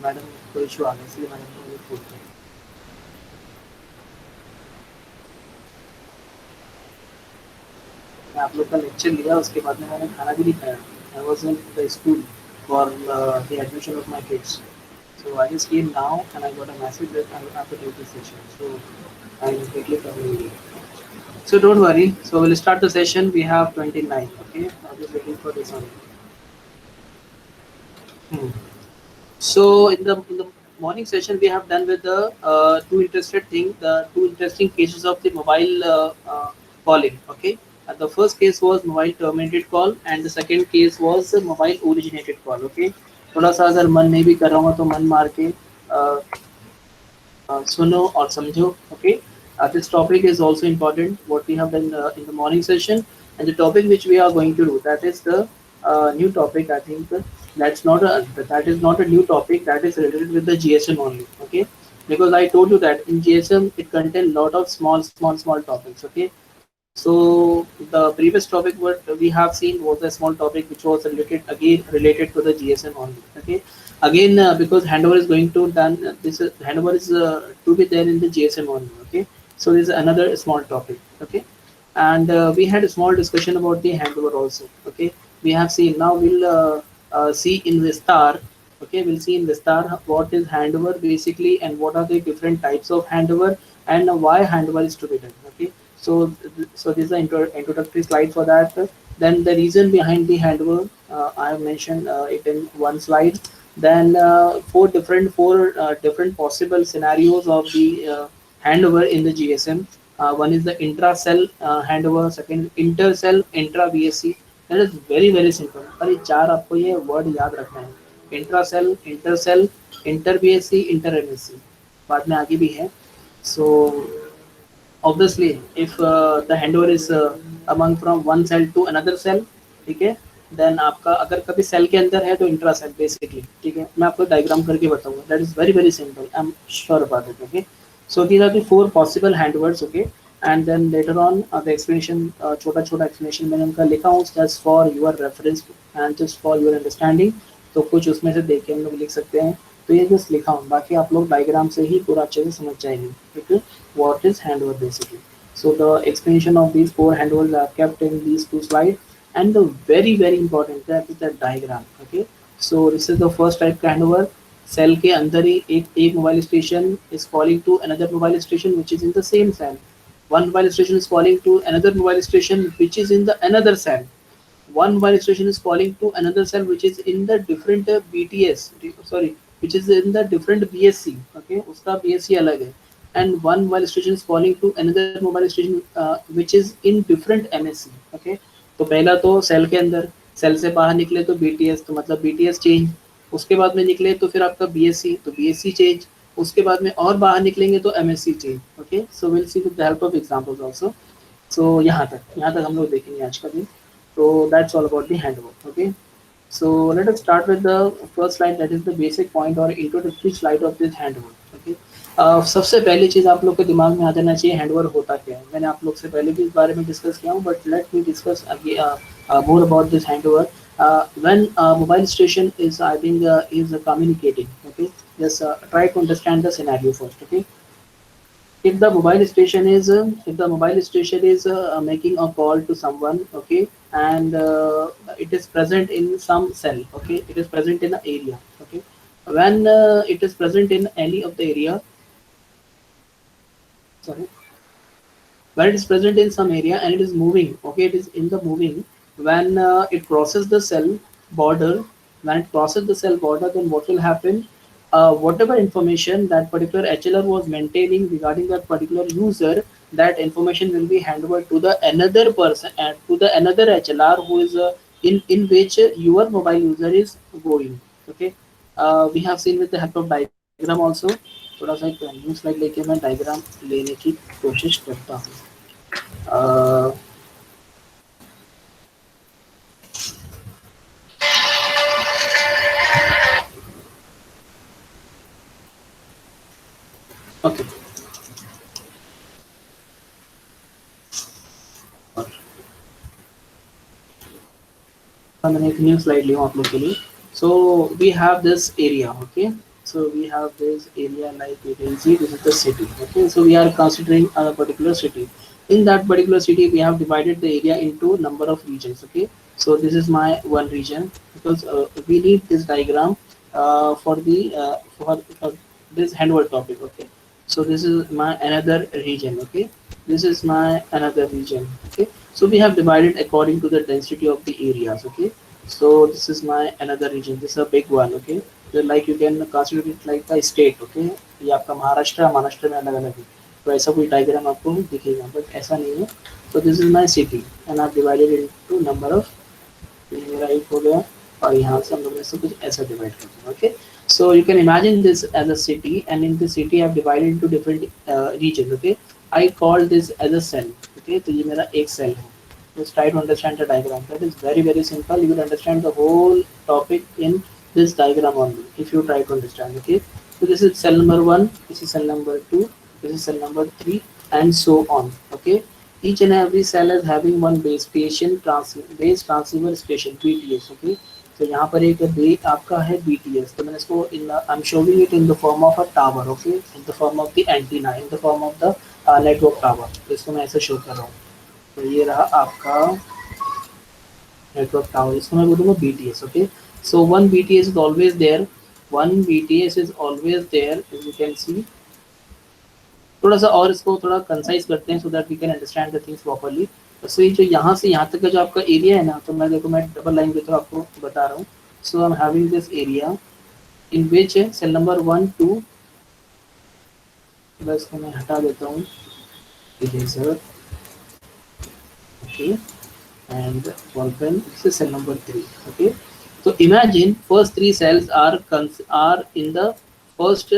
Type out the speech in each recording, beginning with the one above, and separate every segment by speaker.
Speaker 1: Madam को issue आ गया, इसलिए मैडम को ये पूछ रही। मैं आप लोग का लेक्चर लिया, उसके बाद में मैंने खाना भी नहीं खाया। I was in the school for the admission of my kids. So I just came now and I got a message that I have to take this session. So I'm quickly coming here. So don't worry. So we'll start the session. We have 29. Okay. I'm just waiting for this one. Hmm. So in the morning session we have done with the two interesting cases of the mobile calling. Okay. The first case was mobile terminated call and the second case was mobile originated call. Okay. थोड़ा सा अगर मन नहीं भी कर रहा हूँ तो मन मार के सुनो और समझो. Okay. This topic is also important what we have done in the morning session, and the topic which we are going to do, that is the new topic. I think that is not a new topic, that is related with the GSM only. Okay. Because I told you that in GSM it contains lot of small topics. Okay. So the previous topic what we have seen was a small topic which was related to the GSM only. Okay. Again, because handover is going to done, this handover is to be there in the GSM only. Okay. So this is another small topic. Okay. And we had a small discussion about the handover also. Okay. We have seen, now we'll see in Vistar. Okay, we'll see in Vistar what is handover basically and what are the different types of handover and why handover is to be done. Okay, so this is the introductory slide for that. Then the reason behind the handover, I have mentioned it in one slide. Then four different possible scenarios of the handover in the GSM. One is the intra-cell handover, second inter-cell, intra-VSC. That is very simple. पर ये चार आपको ये word याद रखना है: intra cell, inter BSC, inter MSC. बाद में आगे भी है. So obviously if the handover is among from one cell to another cell, ठीक है, देन आपका अगर कभी सेल के अंदर है तो इंट्रा सेल बेसिकली. ठीक है, मैं आपको डायग्राम करके बताऊंगा. That is very simple, I am sure about it. Okay. So these are the four possible handovers. Okay. And then later on the explanation, छोटा छोटा explanation मैंने उनका लिखा हूँ just for your reference and just for your understanding. तो कुछ उसमें से देख के हम लोग लिख सकते हैं. तो ये जस्ट लिखा हूँ, बाकी आप लोग डायग्राम से ही पूरा अच्छे से समझ जाएंगे. ठीक है, what is handover basically. So the explanation of these four handovers are kept in these two slides, and the very important that is the diagram. Okay. So this is the first type का handover. Cell के अंदर ही एक mobile station is calling to another mobile station which is in the same cell. One mobile station is calling to another mobile station which is in the another cell. One mobile station is calling to another cell which is in the different BTS, sorry, which is in the different BSC. Okay, उसका BSC अलग है. And one mobile station is calling to another mobile station which is in different MSC. Okay. तो पहला तो cell के अंदर, cell से बाहर निकले तो BTS, तो मतलब BTS चेंज. उसके बाद में निकले तो फिर आपका BSC, तो BSC चेंज. उसके बाद में और बाहर निकलेंगे तो MSC change. Okay. So will see with the help of examples also. So यहाँ तक हम लोग देखेंगे आज का दिन. So that's all about the handover. Okay. So let us start with the first slide, that is the basic point or introductory slide of this handover. Okay. सबसे पहली चीज़ आप लोग के दिमाग में आ जाना चाहिए, हैंडओवर होता क्या है. मैंने आप लोग से पहले भी इस बारे में डिस्कस किया हूँ, but let me discuss more about this handover. When a mobile station is, I think, is communicating. Okay, just try to understand the scenario first. Okay. If the mobile station is making a call to someone. Okay. And it is present in some cell. Okay, it is present in an area. Okay. When it is present in any of the area, sorry, when it is present in some area and it is moving. Okay, it is in the moving. When it crosses the cell border, then what will happen? Whatever information that particular HLR was maintaining regarding that particular user, that information will be handed over to the another person and to the another HLR who is in which your mobile user is going. Okay. We have seen with the help of diagram also. थोड़ा सा एक new slide लेके मैं diagram लेने की कोशिश करता हूँ. ओके. मैंने एक न्यू स्लाइड ली हूँ आप लोग के लिए. So we have this area. Okay. So we have this area like you can see this is the city. Okay, so we are considering a particular city. In that particular city, we have divided the area into number of regions. Okay, so this is my one region because we need this diagram for this handwork topic. Okay, so this is my another region. Okay, this is my another region. Okay, so we have divided according to the density of the areas. Okay, so this is my another region. This is a big one. Okay, so like you can consider it like a state. Okay, ये आपका महाराष्ट्र महाराष्ट्र में अलग अलग है, तो ऐसा कोई diagram आपको दिखेगा, बट ऐसा नहीं है. So this is my city and I've divided it into number of, ये मेरा एक हो गया, और यहाँ से हम लोग ऐसे कुछ ऐसा डिवाइड करते हैं. Okay, so you can imagine this as a city, and in the city I've divided into different regions. Okay, I call this as a cell. Okay, तो ये मेरा एक cell है. Just try to understand the diagram. That is very very simple. You will understand the whole topic in this diagram only if you try to understand. Okay, so this is cell number 1, this is cell number 2, this is cell number 3, and so on. Okay, each and every cell is having one base station, base transceiver station, BTS. Okay, तो यहाँ पर एक आपका है BTS, तो मैंने इसको in I am showing it in the form of a tower. Okay, in the form of the antenna, in the form of the network tower. तो इसको मैं ऐसे शो कर रहा हूँ. तो ये रहा आपका network tower, इसको मैं बोलूँगा BTS. Okay, so one BTS is always there, one BTS is always there, as you can see. थोड़ा सा और इसको थोड़ा कंसाइज करते हैं so that we can understand the things properly. so ये जो यहाँ से यहाँ तक का जो आपका एरिया है ना, तो मैं देखो मैं डबल लाइन के थ्रू आपको बता रहा हूँ. so I'm having this area in which cell number 1 2, बस इसको मैं हटा देता हूँ eraser. okay, and ball pen, this is cell number 3. Okay, so imagine first 3 cells are in the first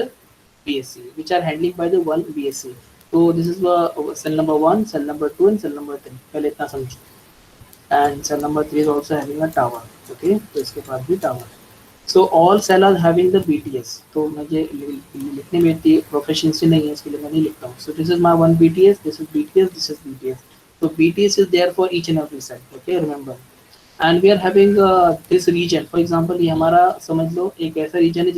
Speaker 1: BSC, which are handling by the one BSC. So this is cell number 1, cell number 2, and cell number 3. पहले इतना समझो. And cell number 3 is also having a tower. Okay, तो इसके पास भी tower. So all cell are having the BTS. तो मुझे लिखने में इतनी प्रोफेशनसी नहीं है, इसके लिए मैं नहीं लिखता हूँ. So this is my one BTS, this is BTS, this is BTS. So BTS is there for each and every cell. Okay, remember. And we are having this region. For example, ये हमारा समझ लो एक ऐसा region है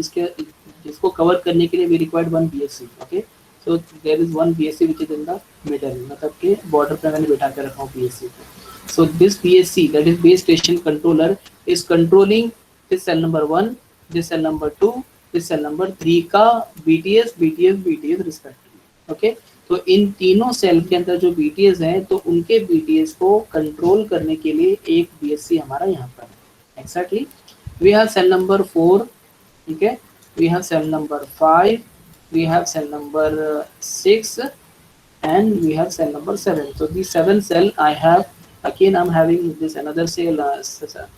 Speaker 1: जिसको cover करने के लिए we required one BSC. Okay, so there is one BSC which is in the middle, मतलब के border पे मैंने बिठा के रखा हूँ BSC को. So this BSC, that is base station controller, is controlling this cell number 1, this cell number 2, this cell number 3 का BTS respectively. Okay, तो इन तीनों सेल के अंदर जो BTS हैं, तो उनके BTS को कंट्रोल करने के लिए एक BSC हमारा यहाँ पर है. Exactly. We have cell number 4. Okay, we have cell number 5, we have cell number 6, and we have cell number 7. So these 7 cell I have. Again I'm having this another cell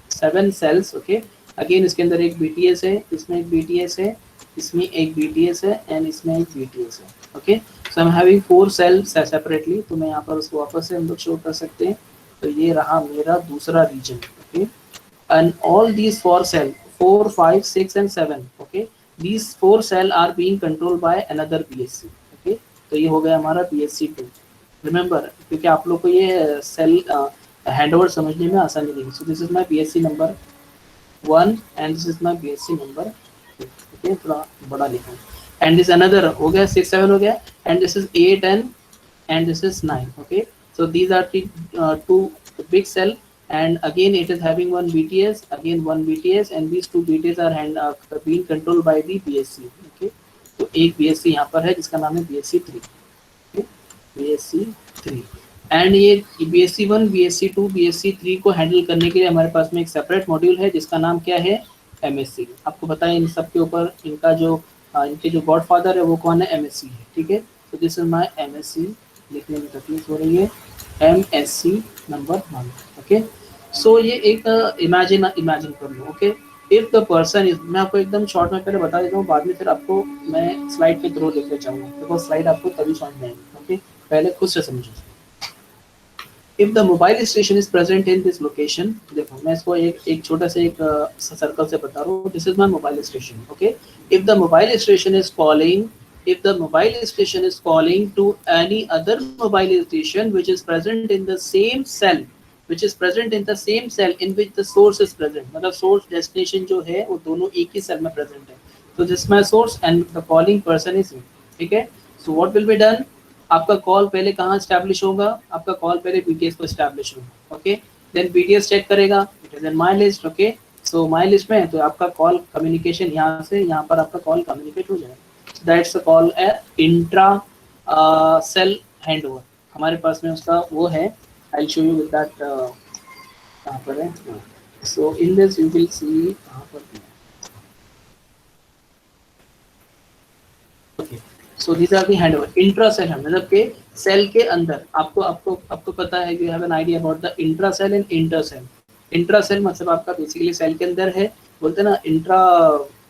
Speaker 1: 7 cells. Okay, again इसके अंदर एक BTS है, इसमें एक BTS है, इसमें एक BTS है, and इसमें एक BTS है. Okay, so I'm having 4 cells separately. तो मैं यहाँ पर उसको वापस से हम लोग शो कर सकते हैं. तो ये रहा मेरा दूसरा region. Okay, and all these 4 cells, 4, 5, 6, and 7. Okay, these 4 cells are being controlled by another BSC. Okay, तो ये हो गया हमारा BSC 2. Remember, क्योंकि आप लोग को ये सेल हैंडओवर समझने में आसानी देगी. So this is my BSC number 1 and this is my BSC number 2. Okay, थोड़ा बड़ा लिखा. And this another हो गया 6, 7 हो गया, and this is 8 and this is 9. Okay, so these are the 2 big cell, and again it is having one BTS, again one BTS, and these 2 BTS are being controlled by the BSC. Okay, तो एक BSC यहाँ पर है जिसका नाम है BSC 3. Okay, BSC 3, and ये BSC 1, BSC 2, BSC 3 को हैंडल करने के लिए हमारे पास में एक सेपरेट मॉड्यूल है जिसका नाम क्या है, MSC. आपको पता है इन सब के ऊपर इनका जो इनके जो गॉडफादर है वो कौन है, MSC है. ठीक है, तो दिस इज माय MSC. लिखने में तकलीफ हो रही है, MSC नंबर 1. ओके, सो ये एक इमेजिन कर लो. Okay, if the person is, मैं आपको एकदम शॉर्ट में पहले बता देता हूँ, बाद में फिर आपको मैं स्लाइड के थ्रू लेकर जाऊँगा, बिकॉज स्लाइड आपको तभी समझ में आएगी. ओके, पहले खुद से समझो. If the mobile station is present in this location, देखो मैं इसको एक छोटा से एक सर्कल से बता रहा हूँ. This is my mobile station. Okay, if the mobile station is calling, if the mobile station is calling to any other mobile station which is present in the same cell, which is present in the same cell in which the source is present, मतलब source destination जो है वो दोनों एक ही cell में present है. तो this my source and the calling person is me, ठीक है। So what will be done, आपका कॉल पहले कहाँ स्टैब्लिश होगा, आपका कॉल पहले बीटीएस को स्टैब्लिश होगा, ओके। देन बीटीएस चेक करेगा, it is in my list, okay. So my list में है तो आपका कॉल कम्युनिकेशन यहाँ से यहाँ पर आपका कॉल कम्युनिकेट हो जाएगा। That's call a intra cell handover, हमारे पास में उसका वो है। I show you with that, कहाँ पर है। So in this you will see कहाँ पर, okay. So these are the handover intra cell, मतलब के सेल के अंदर। आपको आपको आपको पता है, you have an idea about the intra cell and inter cell. Intra cell मतलब आपका बेसिकली सेल के अंदर है, बोलते हैं ना इंट्रा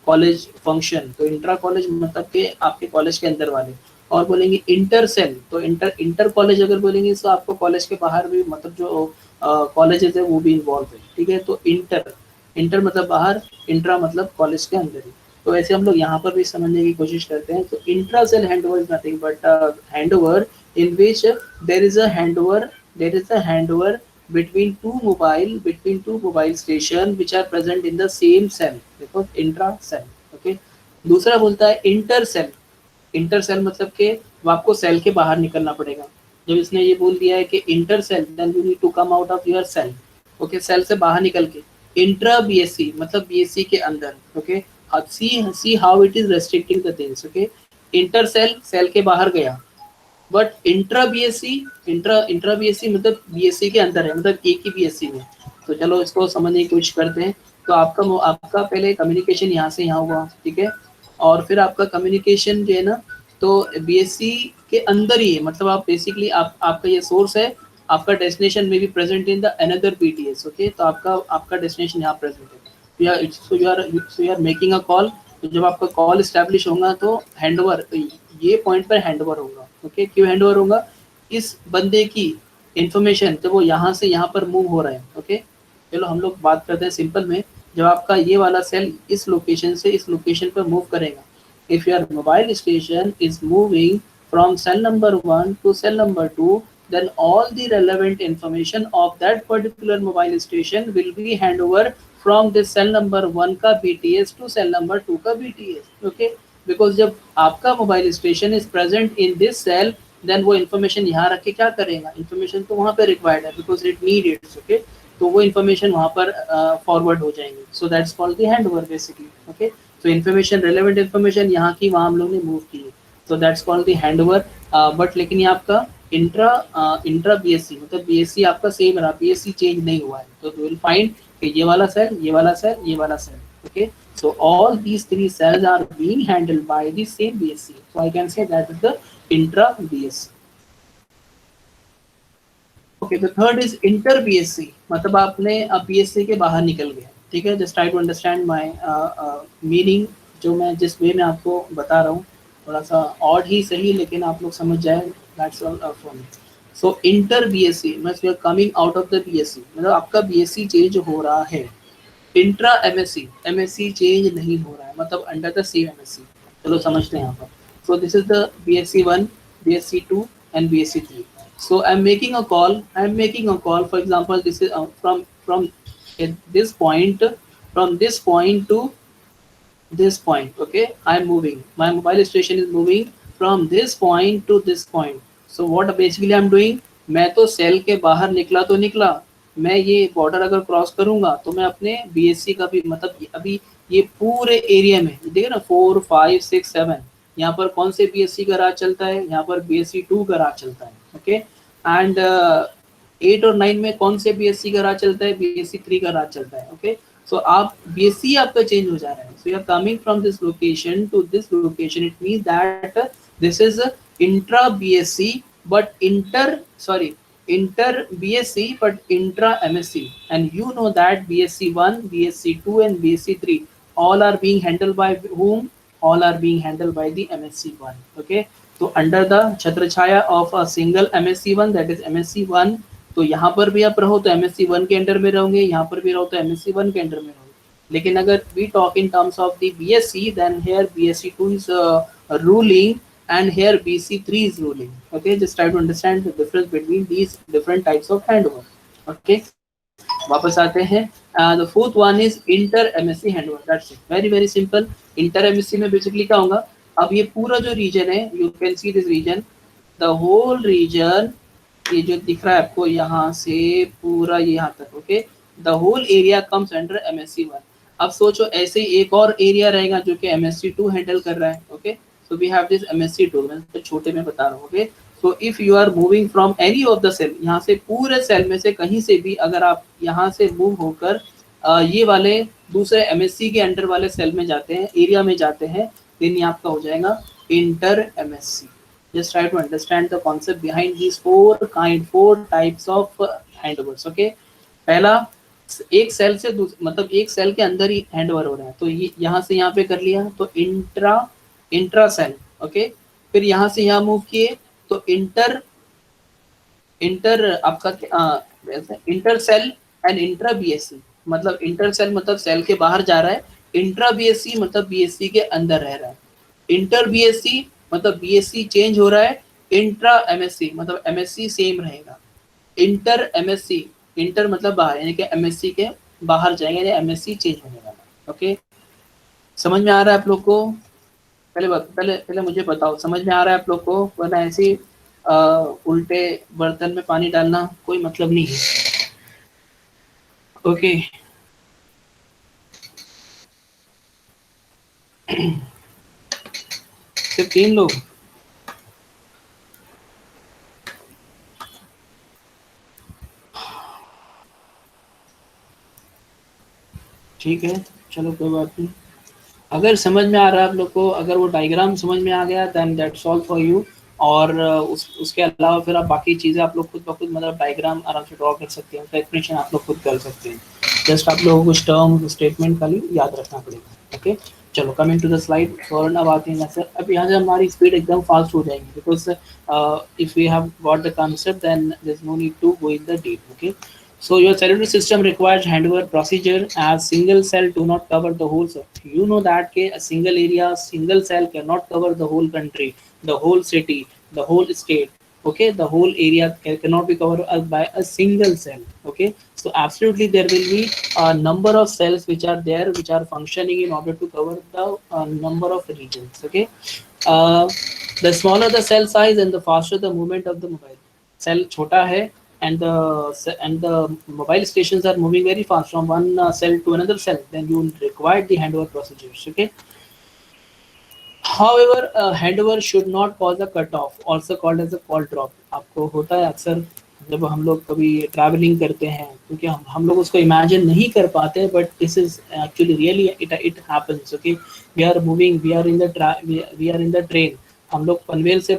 Speaker 1: कॉलेज फंक्शन, तो इंट्रा कॉलेज मतलब के आपके कॉलेज के अंदर वाले। और बोलेंगे इंटर सेल तो इंटर इंटर कॉलेज अगर बोलेंगे तो आपको कॉलेज के बाहर भी, मतलब जो कॉलेजेस है वो भी इन्वॉल्व है, ठीक है। तो इंटर, इंटर मतलब बाहर, इंट्रा मतलब कॉलेज के अंदर ही। तो ऐसे हम लोग यहाँ पर भी समझने की कोशिश करते हैं। तो intra cell handover is nothing but handover in which there is a handover, there is a handover between two mobile station which are present in the same cell, देखो इंट्रा सेल, ओके। दूसरा बोलता है inter cell. Inter cell मतलब के वो आपको cell के बाहर निकलना पड़ेगा। जब इसने ये बोल दिया है कि inter cell, then you need to come out of your cell, okay. Cell से बाहर निकल के इंट्रा बीएससी मतलब बीएससी के अंदर, okay. See how it is restricting the things, okay. Inter cell, cell के बाहर गया, but intra BSC, intra BSC मतलब बीएससी के अंदर है, मतलब एक ही बीएससी में। तो चलो इसको समझने की कोशिश करते हैं। तो आपका पहले कम्युनिकेशन यहाँ से यहाँ हुआ, ठीक है। और फिर आपका कम्युनिकेशन जो है ना, तो बीएससी के अंदर ही है, मतलब आप बेसिकली आपका ये सोर्स है, आपका डेस्टिनेशन में भी present in the another BTS, okay. तो आपका डेस्टिनेशन यहाँ प्रेजेंट है। So you are making a call. तो जब आपका कॉल स्टैब्लिश होगा तो हैंडओवर, ये पॉइंट पर हैंडओवर होगा, ओके। क्यों हैंडओवर होगा, इस बंदे की इंफॉर्मेशन जब वो यहाँ से यहाँ पर मूव हो रहा है, ओके। चलो हम लोग बात करते हैं सिंपल में। जब आपका ये वाला सेल इस लोकेशन से इस लोकेशन पर मूव करेगा, if your mobile station is moving from cell number 1 to cell number 2, then all the relevant information of that particular mobile station will be hand over from this cell number 1 का BTS to cell number 2 का BTS, okay। because जब आपका mobile station is present in this cell, then वो information यहाँ रख के क्या करेगा, इन्फॉर्मेशन तो वहाँ पे रिक्वायर्ड है because it need it's, okay. तो वो इन्फॉर्मेशन वहाँ पर फॉरवर्ड हो जाएंगे। So that's called the handover basically, okay. तो इन्फॉर्मेशन, रेलेवेंट इन्फॉर्मेशन यहाँ की वहाँ हम लोग ने मूव की है, तो that's called the handover. But लेकिन ये आपका इंट्रा बीएससी मतलब बीएससी आपका सेम रहा, बीएससी चेंज नहीं हुआ है। तो यू विल फाइंड कि ये वाला सेल, ये वाला सेल, ये वाला cell, okay। So all these three cells are being handled by the same BSC, so I can say that is the intra BSC, okay। The third is inter BSC, मतलब आपने अब BSC के बाहर निकल गए, ठीक है। Just try to understand my meaning, जो मैं जिस वे में आपको बता रहा हूँ, थोड़ा सा ऑड ही सही, लेकिन आप लोग समझ जाए, that's all for me। So inter BSC means you are coming out of the BSC, मतलब आपका BSC चेंज हो रहा है। इंट्रा एमएससी, एमएससी चेंज नहीं हो रहा है, मतलब अंडर द सेम एमएससी। चलो समझते हैं यहाँ पर। सो this is the BSc 1, BSc 2 and BSc 3। So I am making a call, for example this is from this point, from this point two this point, okay। I am moving, my mobile station is moving from this point to this point। so what basically I am doing, मैं तो cell के बाहर निकला तो निकला, मैं ये border अगर क्रॉस करूंगा तो मैं अपने बीएससी का भी, मतलब अभी ये पूरे एरिया में देखिए ना 4, 5, 6, 7, यहाँ पर कौन से बीएससी का राज चलता है, यहाँ पर बीएससी 2 का राज चलता है, ओके। एंड 8 और 9 में कौन से बीएससी का राज चलता है, बीएससी 3 का राज चलता है, ओके। सो आप बीएससी आपका चेंज हो जा रहा है। So you are coming from this location to this location, it means that this is intra BSC but inter BSc but intra MSc, and you know that BSc 1, BSc 2 and BSc 3 all are being handled by whom, all are being handled by the MSc 1, okay। तो under the छत्र छाया of a single MSc 1, that is MSc 1, तो यहाँ पर भी आप रहो तो MSc 1 के अंडर में रहोगे, यहाँ पर भी रहो तो MSc 1 के अंडर में रहोगे। लेकिन अगर we talk in terms of the BSc, then here BSc 2 is ruling and here BC3 is ruling, okay। just try to understand the difference between these different types of handover, okay। वापस आते हैं the fourth one is inter MSC handover, that's it, very very simple. Inter MSC में basically क्या होगा, अब ये पूरा जो रीजन है, you can see this region, the whole region, ये जो दिख रहा है आपको यहाँ से पूरा ये यहाँ तक, okay, the whole area comes under MSC one. अब सोचो ऐसे ही एक और एरिया रहेगा जो कि एमएससी टू हैंडल कर रहा है, okay, so we have this MSC two, मैं तो छोटे में बता रहा हूँ, okay. So if you are moving from any of the cell, यहाँ से पूरे सेल में से कहीं से भी अगर आप यहाँ से मूव होकर ये वाले दूसरे एमएससी के अंडर वाले सेल में जाते हैं, एरिया में जाते हैं, देन ये आपका हो जाएगा inter MSc. just try to understand the concept behind these four types of handovers, okay। पहला, एक सेल से मतलब एक सेल के अंदर ही हैंडओवर हो रहा है, तो ये यहाँ से यहाँ पे कर लिया तो इंट्रा सेल, ओके। फिर यहाँ से यहाँ मूव किए तो इंटर आपका inter cell and intra BSC, मतलब इंटर सेल मतलब सेल के बाहर जा रहा है, इंट्रा बीएससी मतलब बीएससी के अंदर रह रहा है, इंटर बीएससी मतलब बीएससी चेंज हो रहा है, इंट्रा एमएससी मतलब एमएससी सेम रहेगा, इंटर एमएससी, इंटर मतलब बाहर, यानी कि एमएससी के बाहर जाएंगे, यानी एमएससी चेंज होने वाला, ओके। समझ में आ रहा है आप लोग को? पहले मुझे बताओ, समझ में आ रहा है आप लोग को? वरना ऐसे उल्टे बर्तन में पानी डालना कोई मतलब नहीं है, ओके। सिर्फ 3 लोग, ठीक है, चलो कोई बात नहीं। अगर समझ में आ रहा है आप लोग को, अगर वो डायग्राम समझ में आ गया then that's all for you. और उसके अलावा फिर आप बाकी चीज़ें आप लोग खुद ब खुद मतलब डायग्राम आराम से ड्रॉ कर सकते हैं, एक्सप्लेनेशन आप लोग खुद कर सकते हैं, जस्ट आप लोगों को कुछ टर्म स्टेटमेंट खाली याद रखना पड़ेगा, ओके। चलो कमिंग टू द स्लाइड, फॉरन अब आते हैं सर। अब यहाँ से हमारी स्पीड एकदम फास्ट हो जाएगी, because if we have got the concept then there is no need to go in the deep, okay. So your cellular system requires handover procedure as single cell do not cover the whole cell. You know that a single area, single cell cannot cover the whole country, the whole city, the whole state. Okay, the whole area cannot be covered by a single cell. Okay, so absolutely there will be a number of cells which are there, which are functioning in order to cover the number of regions. Okay, uh, the smaller the cell size and the faster the movement of the mobile. Cell छोटा है and the mobile stations are moving very fast from one cell to another cell, then you require the handover procedures, okay। However, handover should not cause a cut off, also called as a call drop। आपको होता है अक्सर जब हम लोग कभी travelling करते हैं, क्योंकि हम लोग उसको इमेजिन नहीं कर पाते, but this is actually really it happens, okay. We are moving, we are in the train, हम लोग पनवेल से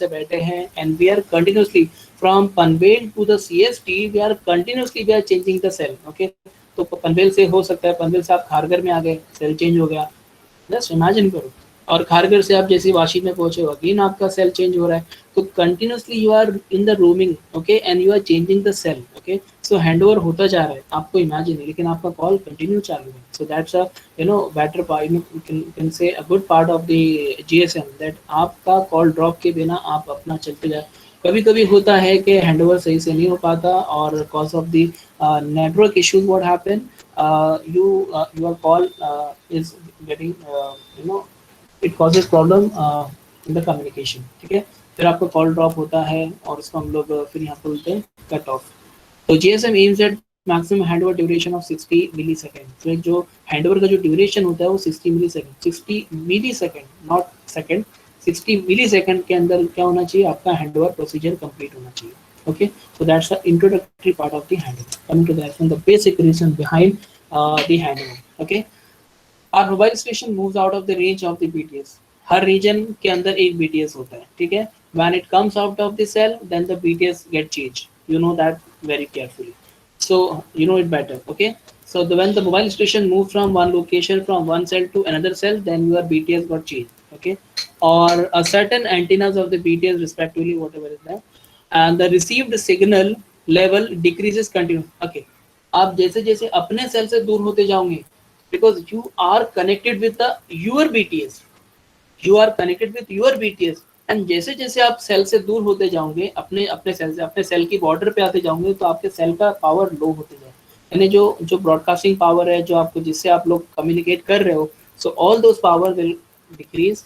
Speaker 1: बैठे हैं and we are continuously from Panvel to the CST, we are continuously we are changing the cell, okay. तो पनवेल से हो सकता है, पनवेल से आप खारगर में आ गए, सेल चेंज हो गया, जस्ट इमेजिन करो। और खारगर से आप जैसे वाशी में पहुंचे हो, अगेन आपका सेल चेंज हो रहा है, तो continuously you are in the roaming, okay, and you are changing the cell, okay. So handover होता जा रहा है, आपको इमेजिन है, लेकिन आपका कॉल कंटिन्यू चालू है। So that's a better part, you can say a good part of the GSM, that आपका कॉल ड्रॉप के बिना आप अपना चलते जाए। कभी कभी होता है कि हैंडओवर सही से नहीं हो पाता, और cause of the network issues what happen, your call is getting it causes problem in the communication, ठीक है। फिर आपका कॉल ड्रॉप होता है और उसको हम लोग फिर यहाँ पर बोलते हैं कट ऑफ। तो GSM aims at maximum handover duration of 60 millisecond. तो जो हैंडओवर का जो ड्यूरेशन होता है वो 60 millisecond, 60 millisecond, not second, 60 millisecond के अंदर क्या होना चाहिए, आपका हैंडओवर प्रोसीजर कंप्लीट होना चाहिए, okay। So that's the introductory part of the handover. Coming to the basic reason behind the handover, okay। Our mobile station moves out of the range of the BTS। Her region के अंदर एक BTS होता है, ठीक है। When it comes out of the cell, then the BTS get changed, you know that very carefully, so you know it better, okay। So when the mobile station moves from one location, from one cell to another cell, then your BTS got changed, okay। Or a certain antennas of the BTS respectively, whatever is that, and the received signal level decreases continue, okay। आप जैसे जैसे अपने cell से दूर होते जाओगे, because you are connected with the your BTS, you are connected with your BTS, and जैसे जैसे आप सेल से दूर होते जाओगे, अपने सेल से अपने सेल की बॉर्डर पे आते जाओगे, तो आपके सेल का पावर लो होते जाए। यानी जो जो ब्रॉडकास्टिंग पावर है, जो आपको जिससे आप लोग कम्युनिकेट कर रहे हो, so all those power will decrease.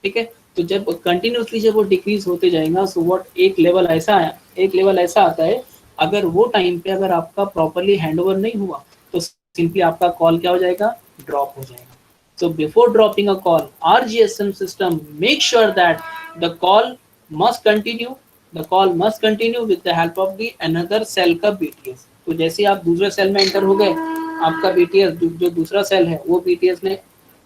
Speaker 1: ठीक है, तो जब कंटिन्यूसली जब वो डिक्रीज होते जाएगा, सो व्हाट एक लेवल ऐसा है, एक लेवल ऐसा आता है, अगर वो टाइम पे अगर आपका प्रॉपरली हैंडओवर नहीं हुआ, तो सिंपली आपका कॉल क्या हो जाएगा, ड्रॉप हो जाएगा। So before dropping a call, our GSM system make sure that the call must continue. The call must continue with the help of the another cell का BTS। तो जैसे आप दूसरे सेल में एंटर हो गए, आपका BTS जो दूसरा सेल है, वो BTS ने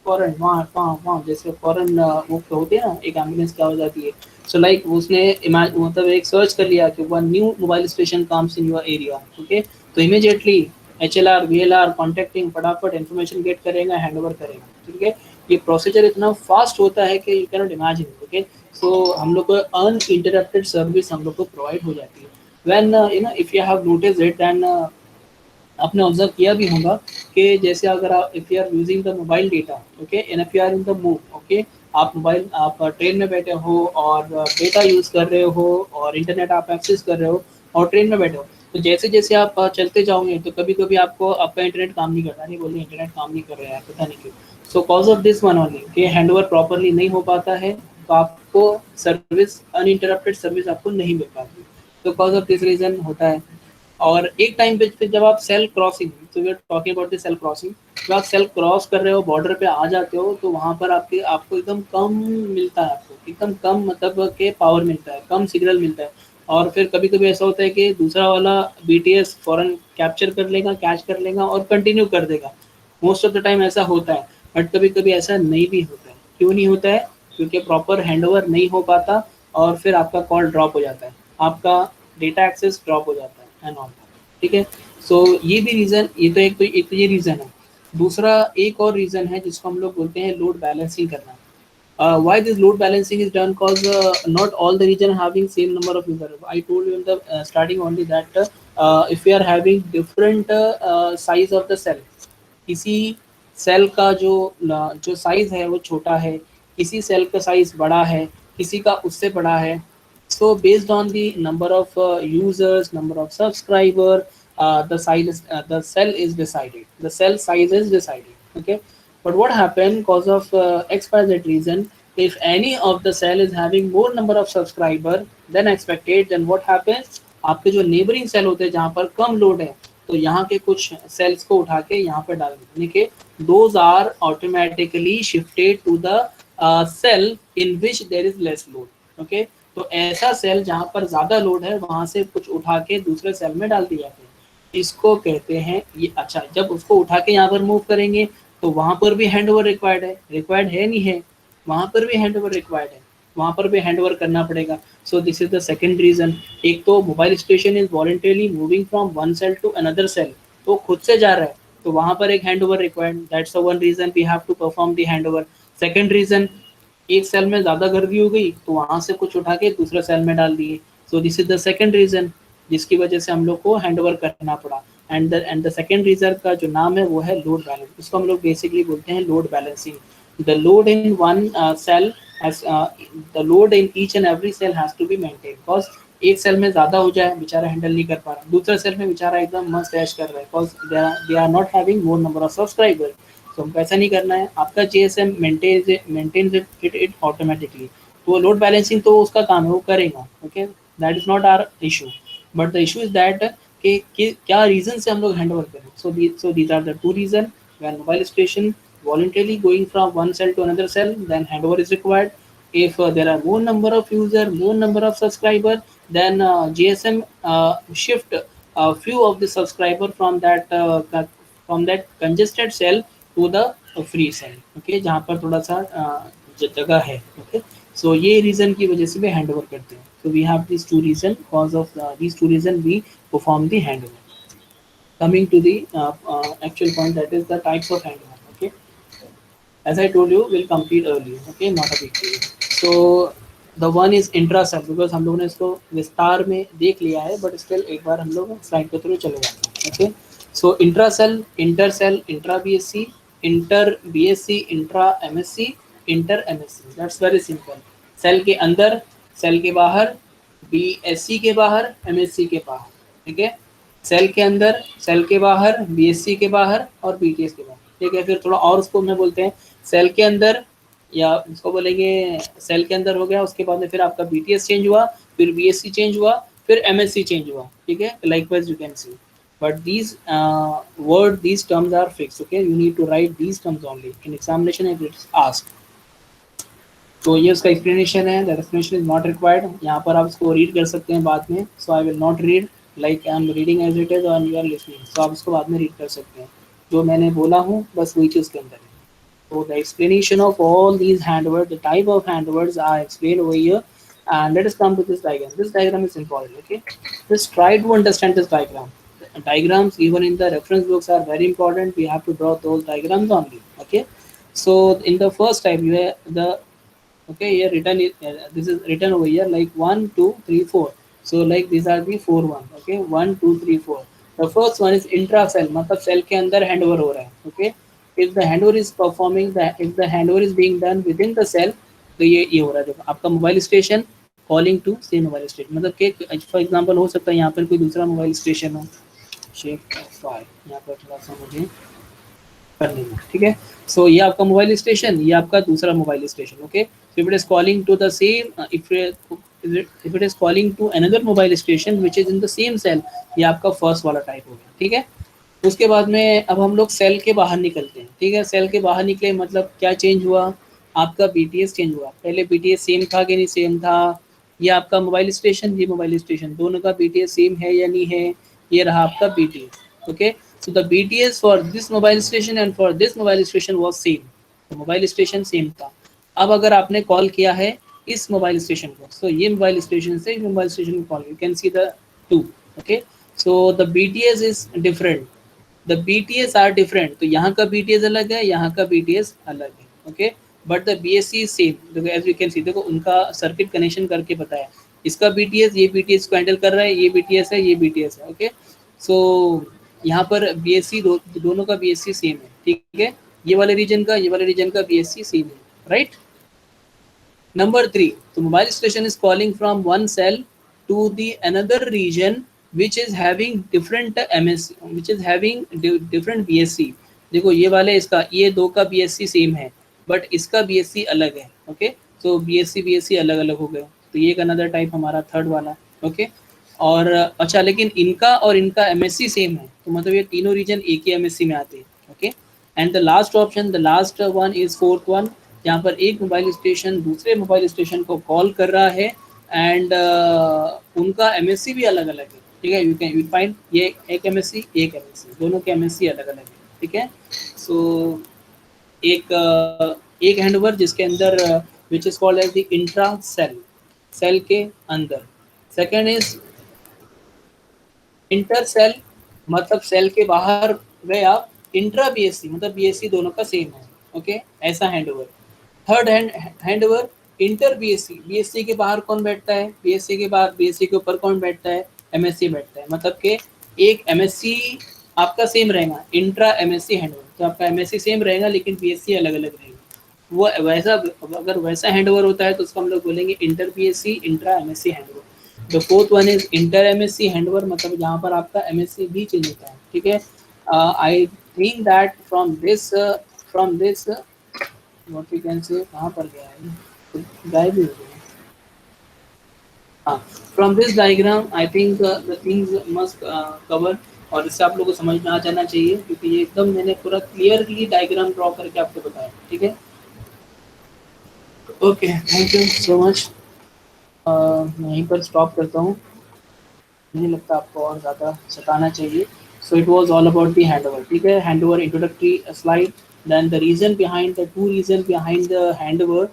Speaker 1: फौरन वहाँ वहाँ वहाँ जैसे फौरन वो होते हैं ना, एक एम्बुलेंस क्या हो जाती है, सो लाइक उसने मतलब एक सर्च कर लिया कि one new mobile station comes in your area. Okay, तो इमीडिएटली HLR VLR कॉन्टेक्टिंग फटाफट इन्फॉर्मेशन गेट करेगा, हैंड ओवर करेगा। ठीक है, ये प्रोसीजर इतना फास्ट होता है कि यू कैनॉट इमेजिन। ओके, सो हम लोग को अनइंटरप्टेड सर्विस हम लोग को प्रोवाइड हो जाती है। When you know if you have notice it, then आपने ऑब्जर्व किया भी होगा कि जैसे अगर आप if you are using the mobile data, okay, and if you are in the move, okay, आप ट्रेन में बैठे हो और डेटा यूज कर रहे हो और इंटरनेट आप एक्सेस कर रहे हो और ट्रेन में बैठे हो, तो जैसे जैसे आप चलते जाओगे तो कभी कभी आपको आपका इंटरनेट काम नहीं करता, नहीं बोलिए इंटरनेट काम नहीं कर रहा है, पता नहीं क्यों। So cause of this one only कि हैंडओवर प्रॉपरली नहीं हो पाता है, तो आपको सर्विस अनइंटरप्टेड सर्विस आपको नहीं मिल पाती। तो कॉज ऑफ दिस रीजन होता है। और एक टाइम पे फिर जब आप सेल क्रॉसिंग, तो we are talking about the cell crossing, जब आप सेल क्रॉस कर रहे हो, बॉर्डर पे आ जाते हो, तो वहां पर आपको एकदम कम मिलता है, आपको एकदम कम मतलब के पावर मिलता है, कम सिग्नल मिलता है। और फिर कभी कभी ऐसा होता है कि दूसरा वाला BTS फॉरन कैप्चर कर लेगा, कैच कर लेगा और कंटिन्यू कर देगा। मोस्ट ऑफ द टाइम ऐसा होता है, बट कभी कभी ऐसा नहीं भी होता है। क्यों नहीं होता है? क्योंकि प्रॉपर हैंडओवर नहीं हो पाता और फिर आपका कॉल ड्रॉप हो जाता है, आपका डेटा एक्सेस ड्रॉप हो जाता है एंड ऑल। ठीक है, सो ये भी रीज़न, ये तो एक तो ये रीज़न है। दूसरा एक और रीज़न है जिसको हम लोग बोलते हैं लोड बैलेंसिंग करना। Why this load balancing is done? Because not all the region having same number of users. I told you in the starting only that if we are having different size of the cell, किसी cell का जो size है वो छोटा है, किसी cell का size बड़ा है, किसी का उससे बड़ा है। So based on the number of users, number of subscriber, the cell is decided. The cell size is decided. Okay, but what happened because of XYZ reason? If any of the cell is having more number of subscriber than expected, then what happens? आपके जो neighboring cell होते हैं जहाँ पर कम load है, तो यहाँ के कुछ cells को उठा के यहाँ पे डाल देते हैं कि those are automatically shifted to the cell in which there is less load. Okay, तो ऐसा सेल जहाँ पर ज्यादा लोड है वहां से कुछ उठा के दूसरे सेल में डाल दिया जाते हैं, इसको कहते हैं ये। अच्छा, जब उसको उठा के यहाँ पर मूव करेंगे तो वहां पर भी हैंड ओवर रिक्वायर्ड है नहीं है, वहां पर भी हैंड ओवर रिक्वायर्ड है, वहां पर भी हैंड ओवर करना पड़ेगा। So this is the second reason. एक तो mobile station is voluntarily moving from one cell to another cell, तो खुद से जा रहा है, तो वहां पर एक handover required, that's one reason we have to perform the handover. Second reason, एक सेल में ज्यादा गर्दी हो गई तो वहां से कुछ उठा के दूसरे सेल में डाल दिए। So this is the second reason जिसकी वजह से हम लोग को हैंड ओवर करना पड़ा। एंड द सेकंड रीजन का जो नाम है वो है लोड बैलेंस। इसको हम लोग बेसिकली बोलते हैं load balancing. The load in one cell the load in each and every cell has to be maintain, because एक सेल में ज्यादा हो जाए बेचारा हैंडल नहीं कर पा रहा, दूसरे सेल में बेचारा एकदम मस्त ऐश कर रहा है, because they are not having more number of subscriber. तो हमको ऐसा नहीं करना है, आपका GSM मेंटेन्स इट ऑटोमेटिकली। तो लोड बैलेंसिंग तो उसका काम है, वो करेगा। Okay, that is not our issue, but the issue is that कि क्या रीजन से हम लोग हैंड ओवर करें। So these are the two reason. When mobile station voluntarily going from one cell to another cell, then handover is required. If there are more number of user, more number of subscriber, then GSM shift a few of the subscriber from that congested cell to the free cell। Okay, जहाँ पर थोड़ा सा जगह है। Okay, सो ये reason की वजह से भी हैंड ओवर करते हैं। so we have these two reason, cause of these two reason we perform the handover। Coming to the actual point, that is the types of handover। Okay, as I told you, we'll complete early। Okay, not a big deal। So the one is intra cell, because हम लोगों ने इसको विस्तार में देख लिया है, but still एक बार हम लोग स्लाइड के थ्रू चले जाते हैं। Okay, so intra cell, inter cell, intra BSc, inter BSc, intra MSc, inter MSc। That's very simple. Cell के अंदर, सेल के बाहर, BSc के बाहर, MSc के बाहर। ठीक है, सेल के अंदर, सेल के बाहर, बीएससी के बाहर और बीटीएस के बाहर। ठीक है, फिर थोड़ा और उसको मैं बोलते हैं सेल के अंदर, या इसको बोलेंगे सेल के अंदर हो गया, उसके बाद में फिर आपका बीटीएस चेंज हुआ, फिर बीएससी चेंज हुआ, फिर एमएससी चेंज हुआ। ठीक है, likewise you can C, but these these terms are fixed. Okay, you need to write these terms only in examination if it's asked. तो ये उसका एक्सप्लेनेशन है, that explanation is not required. यहाँ पर आप इसको रीड कर सकते हैं बाद में, so I will not read, like I am reading as it is और यू आर लिसनिंग, सो आप इसको बाद में रीड कर सकते हैं। जो मैंने बोला हूँ बस वही चीज़ के अंदर है। So the explanation of all these hand words, the type of hand words are explained over here. And let us come to this diagram. This diagram is important. Okay, just try to understand this diagram. The diagrams given in the reference books are very important. We have to draw those diagrams only. Okay, so in the first type, you have the, okay, here written this is written over here like 1 2 3 4. So like these are the 4 1. Okay, 1 2 3 4. The first one is intra cell, मतलब cell के अंदर handover हो रहा है. Okay, if the handover is performing that, if the handover is being done within the cell, तो ये हो रहा है। देखो आपका mobile station calling to same mobile station, मतलब कि फॉर एग्जांपल हो सकता है यहाँ पर कोई दूसरा मोबाइल स्टेशन हो, शेप यहाँ पर थोड़ा सा मुझे कर लेना। ठीक है, सो ये आपका मोबाइल स्टेशन, ये आपका दूसरा mobile station. Okay, so if it is calling to the same if it is calling to another mobile station which is in the same cell, ये आपका फर्स्ट वाला टाइप हो गया। ठीक है, उसके बाद में अब हम लोग सेल के बाहर निकलते हैं। ठीक है, सेल के बाहर निकले मतलब क्या चेंज हुआ, आपका बीटीएस चेंज हुआ। पहले बीटीएस सेम था कि नहीं सेम था, ये आपका मोबाइल स्टेशन, ये मोबाइल स्टेशन, दोनों का बीटीएस सेम है या नहीं है, ये रहा आपका BTS. Okay, so the BTS for this mobile station and for this mobile station was same, तो मोबाइल स्टेशन सेम था। अब अगर आपने कॉल किया है इस मोबाइल स्टेशन को, तो ये मोबाइल स्टेशन से इस मोबाइल स्टेशन को call, you can see the two. Okay, so the BTS is different, the BTS are different, तो यहाँ का बीटीएस अलग है, यहाँ का बीटीएस अलग है। Okay, but the BSc is same. देखो एज यू कैन सी, देखो उनका सर्किट कनेक्शन करके बताया, इसका बीटीएस ये बीटीएस को हैंडल कर रहा है, ये बीटीएस है, ये बीटीएस है। ओके, सो यहाँ पर बीएससी दोनों का बीएससी सेम है। ठीक है, ये वाले रीजन का, ये वाले रीजन का बीएससी सेम है, right. Number 3, the mobile station is calling from one cell to the another region which is having different MSC, which is having different BSC. देखो ये वाले इसका, ये दो का BSC सेम है बट इसका BSC अलग है। ओके, तो BSC अलग अलग हो गए, तो ये एक अनदर टाइप हमारा थर्ड वाला। ओके, और अच्छा लेकिन इनका और इनका MSC सेम है, तो मतलब ये तीनों रीजन एक ही MSC में आते हैं। Okay, and the last option, the last one is fourth one, यहाँ पर एक मोबाइल स्टेशन दूसरे मोबाइल स्टेशन को कॉल कर रहा है एंड उनका एमएससी भी अलग अलग है। ठीक है, यू कैन यू फाइंड ये एक एमएससी एक एमएससी, दोनों के एमएससी अलग अलग है। ठीक है, सो एक हैंडओवर जिसके अंदर which is called as the intra cell, cell के अंदर। सेकेंड इज इंटर सेल, मतलब सेल के बाहर गए आप, इंट्रा बीएससी मतलब बीएससी दोनों का सेम है। ओके, ऐसा handover. Third handover inter BSc, BSc के बाहर कौन बैठता है, बीएससी के बाहर, बीएससी के ऊपर कौन बैठता है, एमएससी बैठता है, मतलब कि एक एमएससी आपका सेम रहेगा, इंट्रा एमएससी हैंडओवर, तो आपका एमएससी सेम रहेगा लेकिन बीएससी अलग अलग रहेगा। वो वैसा, अगर वैसा हैंडओवर होता है तो उसको हम लोग बोलेंगे inter BSc intra MSc handover. The fourth one is inter MSC handover, मतलब जहाँ पर आपका एमएससी भी चेंज होता है। ठीक है, I think that from this what we can say, कहाँ पर गया है, गायब ही हो गया। हाँ, from this diagram I think the things must cover, और इससे आप लोगों को समझ में आ जाना चाहिए क्योंकि ये एकदम मैंने पूरा क्लियरली डायग्राम ड्रॉ करके आपको बताया। ठीक है, okay, thank you so much. यहीं पर स्टॉप करता हूँ, नहीं लगता आपको और ज़्यादा सताना चाहिए। So it was all about the handover. ठीक है, handover introductory slide, then the reason behind, the two reason behind the handover.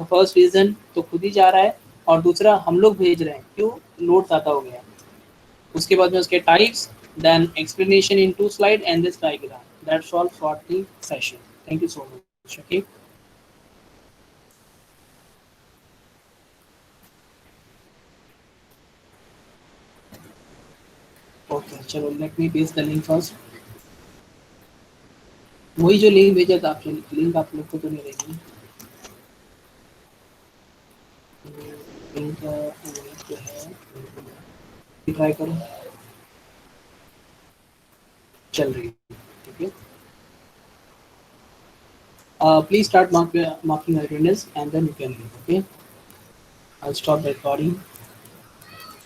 Speaker 1: First reason तो खुद ही जा रहा है और दूसरा हम लोग भेज रहे हैं, क्यों, लोड ज़्यादा हो गया। उसके बाद में उसके types, then explanation in two slide and this diagram, that's all for the session. Thank you so much. Okay, okay, चलो let me paste the link first. वही जो लिंक भेजा था आपने, लिंक आप लोग को तो नहीं रहेगी लिंक, जो है ट्राई करो। चल रही है. Okay. Please start marking attendance and then you can leave. Okay. I'll stop the recording.